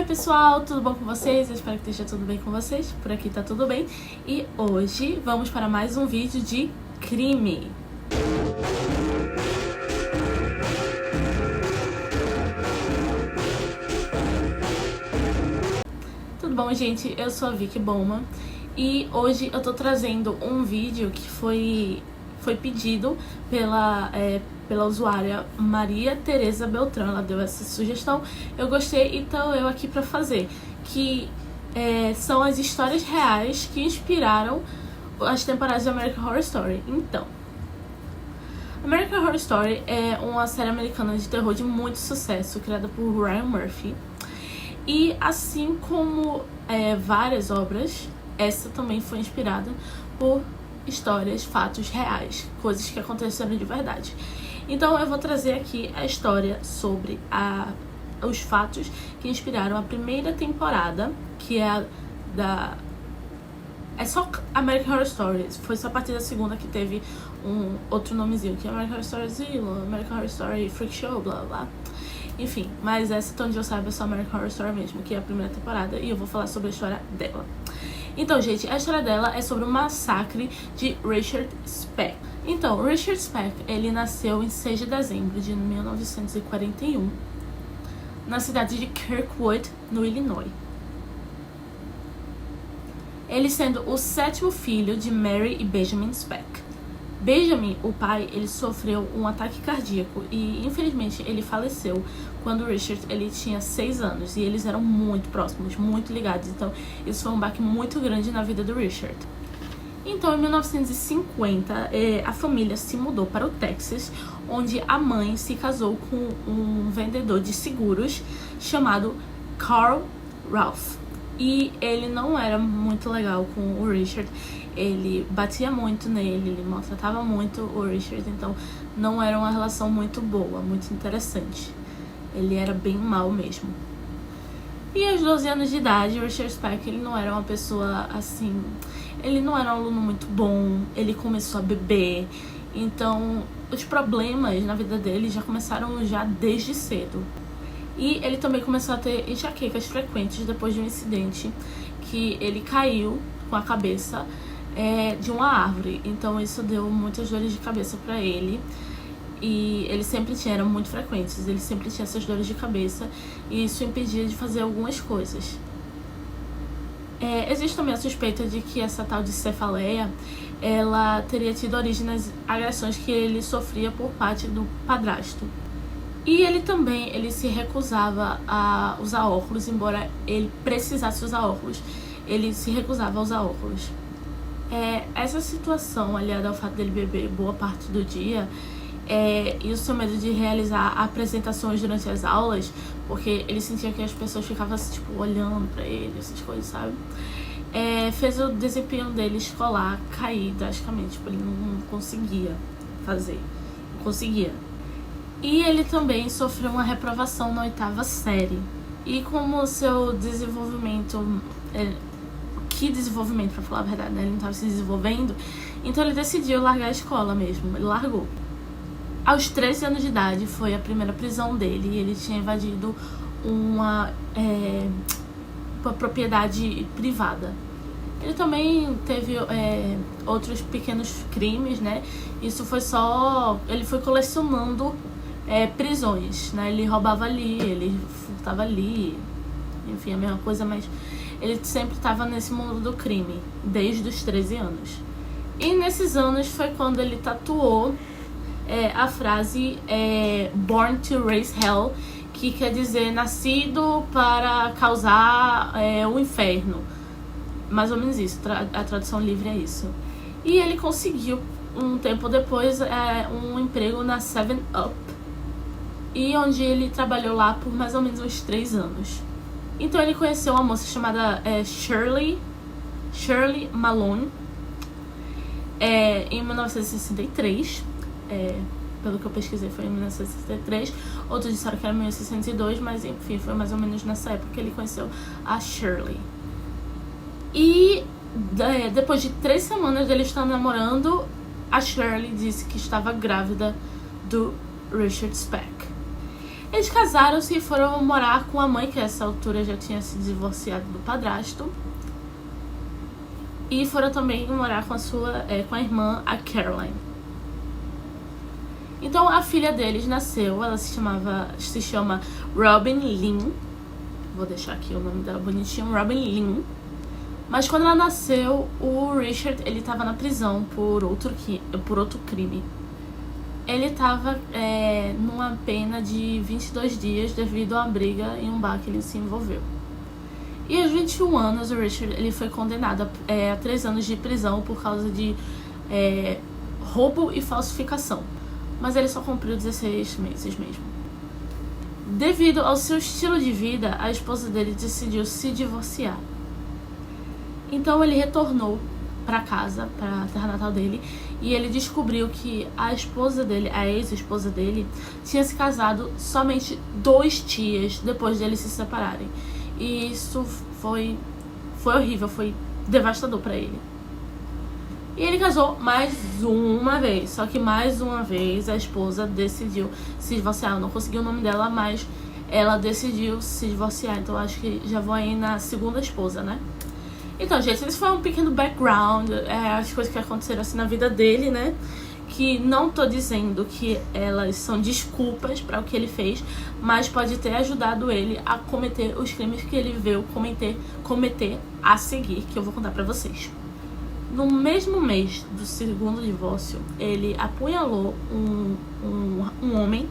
Oi pessoal, tudo bom com vocês? Eu espero que esteja tudo bem com vocês. Por aqui tá tudo bem. E hoje vamos para mais um vídeo de crime. Tudo bom, gente? Eu sou a Vicky Bowman e hoje eu tô trazendo um vídeo que foi pedido pela usuária Maria Tereza Beltrão. Ela deu essa sugestão, eu gostei, então eu aqui pra fazer, que são as histórias reais que inspiraram as temporadas de American Horror Story. Então, American Horror Story é uma série americana de terror de muito sucesso, criada por Ryan Murphy, e assim como várias obras, essa também foi inspirada por histórias, fatos reais, coisas que aconteceram de verdade. Então eu vou trazer aqui a história sobre os fatos que inspiraram a primeira temporada, que é é só American Horror Story. Foi só a partir da segunda que teve um outro nomezinho, que é American Horror Story Zero, American Horror Story Freak Show, blá blá. Enfim, mas essa, de onde eu saiba, é só American Horror Story mesmo, que é a primeira temporada, e eu vou falar sobre a história dela. Então, gente, a história dela é sobre o massacre de Richard Speck. Então, Richard Speck, ele nasceu em 6 de dezembro de 1941, na cidade de Kirkwood, no Illinois. Ele sendo o 7º filho de Mary e Benjamin Speck. Benjamin, o pai, ele sofreu um ataque cardíaco e, infelizmente, ele faleceu quando Richard ele tinha 6 anos. E eles eram muito próximos, muito ligados. Então, isso foi um baque muito grande na vida do Richard. Então, em 1950, a família se mudou para o Texas, onde a mãe se casou com um vendedor de seguros chamado Carl Ralph. E ele não era muito legal com o Richard. Ele batia muito nele, ele maltratava muito o Richard, então não era uma relação muito boa, muito interessante. Ele era bem mal mesmo. E aos 12 anos de idade, o Richard Speck, ele não era uma pessoa assim... Ele não era um aluno muito bom, ele começou a beber. Então, os problemas na vida dele já começaram desde cedo. E ele também começou a ter enxaquecas frequentes depois de um incidente que ele caiu com a cabeça de uma árvore. Então isso deu muitas dores de cabeça pra ele. E ele sempre tinha, eram muito frequentes, ele sempre tinha essas dores de cabeça. E isso impedia de fazer algumas coisas. Existe também a suspeita de que essa tal de cefaleia, ela teria tido origem nas agressões que ele sofria por parte do padrasto. E ele também, se recusava a usar óculos, embora ele precisasse usar óculos. Ele se recusava a usar óculos. Essa situação, aliada ao fato dele beber boa parte do dia, e o seu medo de realizar apresentações durante as aulas, porque ele sentia que as pessoas ficavam tipo, olhando pra ele, essas coisas, sabe? Fez o desempenho dele escolar cair drasticamente, tipo, ele não conseguia fazer, não conseguia. E ele também sofreu uma reprovação na 8ª série. E como o seu desenvolvimento... Que desenvolvimento, pra falar a verdade, né? Ele não estava se desenvolvendo. Então ele decidiu largar a escola mesmo. Ele largou. Aos 13 anos de idade foi a primeira prisão dele. E ele tinha invadido uma propriedade privada. Ele também teve outros pequenos crimes, né? Isso foi só... Ele foi colecionando prisões, né? Ele roubava ali, ele furtava ali, enfim, a mesma coisa, mas ele sempre estava nesse mundo do crime, desde os 13 anos. E nesses anos foi quando ele tatuou a frase Born to Raise Hell, que quer dizer nascido para causar o inferno. Mais ou menos isso, a tradução livre é isso. E ele conseguiu, um tempo depois, um emprego na 7-Up, e onde ele trabalhou lá por mais ou menos uns 3 anos. Então ele conheceu uma moça chamada Shirley Malone em 1963. Pelo que eu pesquisei, foi em 1963. Outros disseram que era em 1962, mas enfim, foi mais ou menos nessa época que ele conheceu a Shirley. E depois de 3 semanas dele estar namorando, a Shirley disse que estava grávida do Richard Speck. Eles casaram-se e foram morar com a mãe, que a essa altura já tinha se divorciado do padrasto. E foram também morar com com a irmã, a Caroline. Então a filha deles nasceu, ela se chama Robin Lynn. Vou deixar aqui o nome dela bonitinho, Robin Lynn. Mas quando ela nasceu, o Richard, ele tava na prisão por outro crime. Ele tava numa pena de 22 dias devido a uma briga em um bar que ele se envolveu. E aos 21 anos, o Richard ele foi condenado a 3 anos de prisão por causa de roubo e falsificação. Mas ele só cumpriu 16 meses mesmo. Devido ao seu estilo de vida, a esposa dele decidiu se divorciar. Então ele retornou para casa, para a terra natal dele, e ele descobriu que a esposa dele, a ex-esposa dele, tinha se casado somente 2 dias depois deles se separarem. E isso foi horrível, foi devastador para ele. E ele casou mais uma vez, só que mais uma vez a esposa decidiu se divorciar. Eu não consegui o nome dela, mas ela decidiu se divorciar, então acho que já vou aí na segunda esposa, né? Então, gente, esse foi um pequeno background, as coisas que aconteceram assim na vida dele, né? Que não tô dizendo que elas são desculpas para o que ele fez, mas pode ter ajudado ele a cometer os crimes que ele veio cometer a seguir, que eu vou contar pra vocês. No mesmo mês do segundo divórcio, ele apunhalou um homem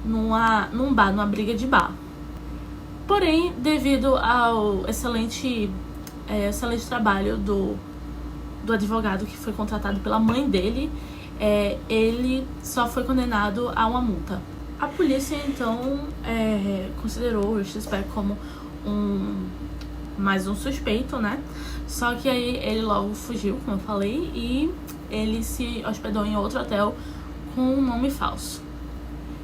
num bar, numa briga de bar. Porém, devido ao excelente trabalho do advogado que foi contratado pela mãe dele, ele só foi condenado a uma multa. A polícia, então, considerou o Richard Speck como mais um suspeito, né? Só que aí ele logo fugiu, como eu falei, e ele se hospedou em outro hotel com um nome falso.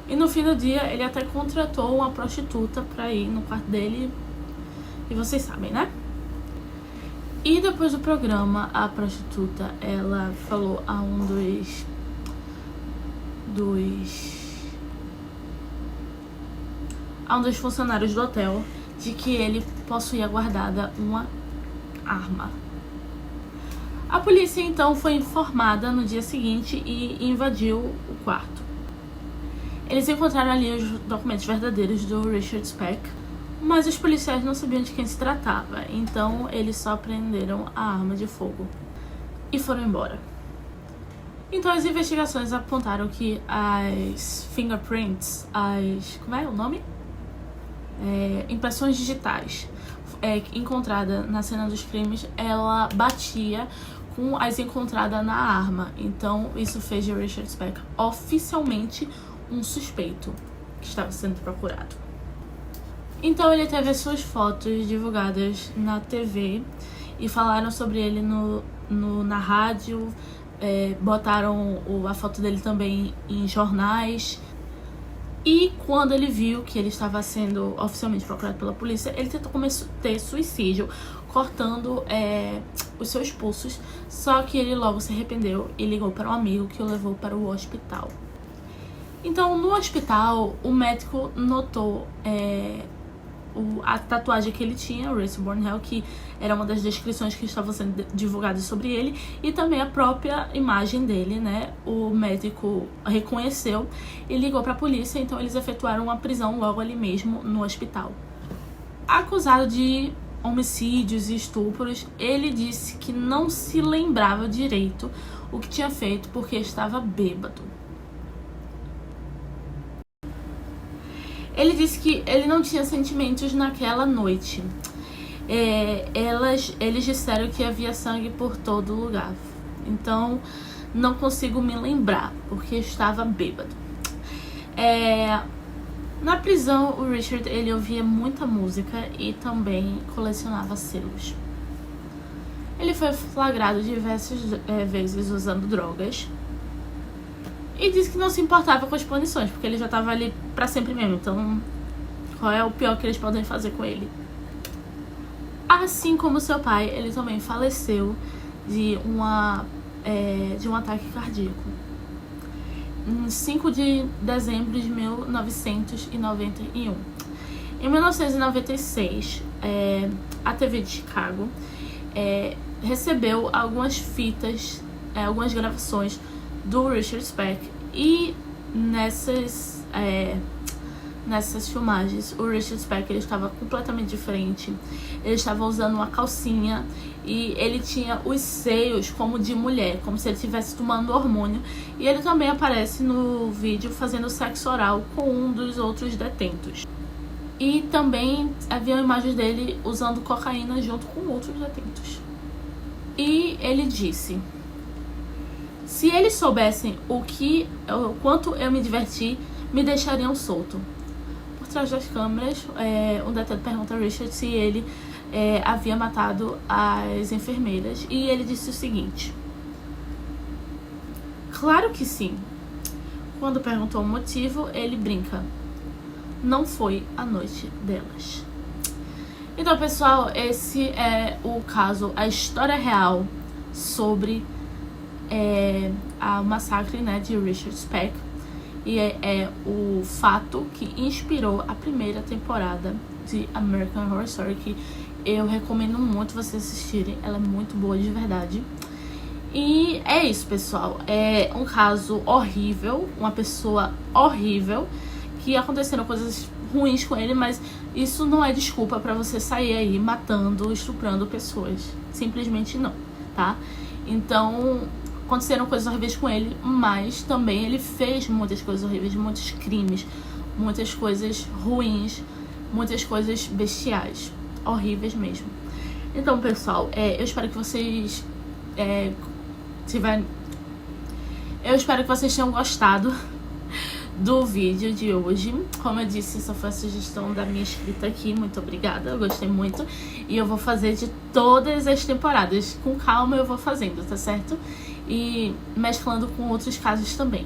E no fim do dia, ele até contratou uma prostituta pra ir no quarto dele, e vocês sabem, né? E depois do programa, a prostituta, ela falou a um dos funcionários do hotel de que ele possuía guardada uma arma. A polícia então foi informada no dia seguinte e invadiu o quarto. Eles encontraram ali os documentos verdadeiros do Richard Speck, mas os policiais não sabiam de quem se tratava, então eles só prenderam a arma de fogo e foram embora. Então as investigações apontaram que as fingerprints, como é o nome? Impressões digitais encontrada na cena dos crimes, ela batia com as encontradas na arma. Então isso fez de Richard Speck oficialmente um suspeito que estava sendo procurado. Então ele teve as suas fotos divulgadas na TV e falaram sobre ele na rádio, botaram a foto dele também em jornais. E quando ele viu que ele estava sendo oficialmente procurado pela polícia, ele tentou cometer suicídio, cortando os seus pulsos. Só que ele logo se arrependeu e ligou para um amigo que o levou para o hospital. Então, no hospital, o médico notou a tatuagem que ele tinha, o Race Born Hell, que era uma das descrições que estavam sendo divulgadas sobre ele, e também a própria imagem dele, né? O médico reconheceu e ligou para a polícia, então eles efetuaram uma prisão logo ali mesmo no hospital. Acusado de homicídios e estupros, ele disse que não se lembrava direito o que tinha feito porque estava bêbado. Ele disse que ele não tinha sentimentos naquela noite. Eles disseram que havia sangue por todo lugar. Então, não consigo me lembrar, porque estava bêbado. Na prisão, o Richard ele ouvia muita música e também colecionava selos. Ele foi flagrado diversas vezes usando drogas. E disse que não se importava com as punições, porque ele já estava ali pra sempre mesmo. Então, qual é o pior que eles podem fazer com ele? Assim como seu pai, ele também faleceu de um ataque cardíaco. em 5 de dezembro de 1991. Em 1996, a TV de Chicago recebeu algumas fitas, algumas gravações do Richard Speck, e nessas filmagens o Richard Speck ele estava completamente diferente. Ele estava usando uma calcinha e ele tinha os seios como de mulher, como se ele estivesse tomando hormônio, e ele também aparece no vídeo fazendo sexo oral com um dos outros detentos. E também havia imagens dele usando cocaína junto com outros detentos. E ele disse: se eles soubessem o quanto eu me diverti, me deixariam solto. Por trás das câmeras, um detento pergunta a Richard se ele havia matado as enfermeiras, e ele disse o seguinte: claro que sim. Quando perguntou o motivo, ele brinca: não foi a noite delas. Então, pessoal, esse é o caso, a história real sobre a massacre, né, de Richard Speck. E é o fato que inspirou a primeira temporada de American Horror Story, que eu recomendo muito vocês assistirem. Ela é muito boa, de verdade. E é isso, pessoal. É um caso horrível, uma pessoa horrível, que aconteceram coisas ruins com ele, mas isso não é desculpa pra você sair aí matando, estuprando pessoas. Simplesmente não, tá? Então, aconteceram coisas horríveis com ele, mas também ele fez muitas coisas horríveis, muitos crimes, muitas coisas ruins, muitas coisas bestiais, horríveis mesmo. Então, pessoal, eu espero que vocês eu espero que vocês tenham gostado do vídeo de hoje. Como eu disse, essa foi a sugestão da minha escrita aqui. Muito obrigada, eu gostei muito. E eu vou fazer de todas as temporadas. Com calma eu vou fazendo, tá certo? E mesclando com outros casos também.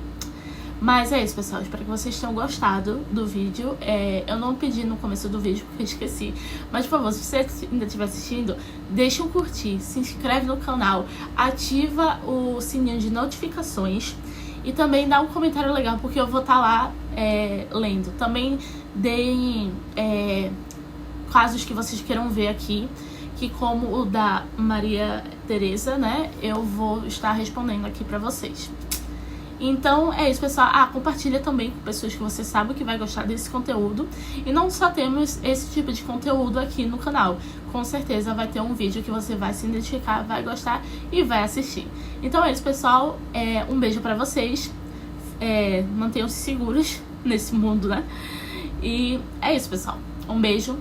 Mas é isso, pessoal, espero que vocês tenham gostado do vídeo. Eu não pedi no começo do vídeo porque eu esqueci, mas por favor, se você ainda estiver assistindo, deixa um curtir, se inscreve no canal, ativa o sininho de notificações e também dá um comentário legal, porque eu vou estar lá lendo. Também deem casos que vocês queiram ver aqui, que como o da Maria Tereza, né, eu vou estar respondendo aqui pra vocês. Então é isso, pessoal. Compartilha também com pessoas que você sabe que vai gostar desse conteúdo. E não só temos esse tipo de conteúdo aqui no canal. Com certeza vai ter um vídeo que você vai se identificar, vai gostar e vai assistir. Então é isso, pessoal. Um beijo pra vocês. Mantenham-se seguros nesse mundo, né? E é isso, pessoal. Um beijo.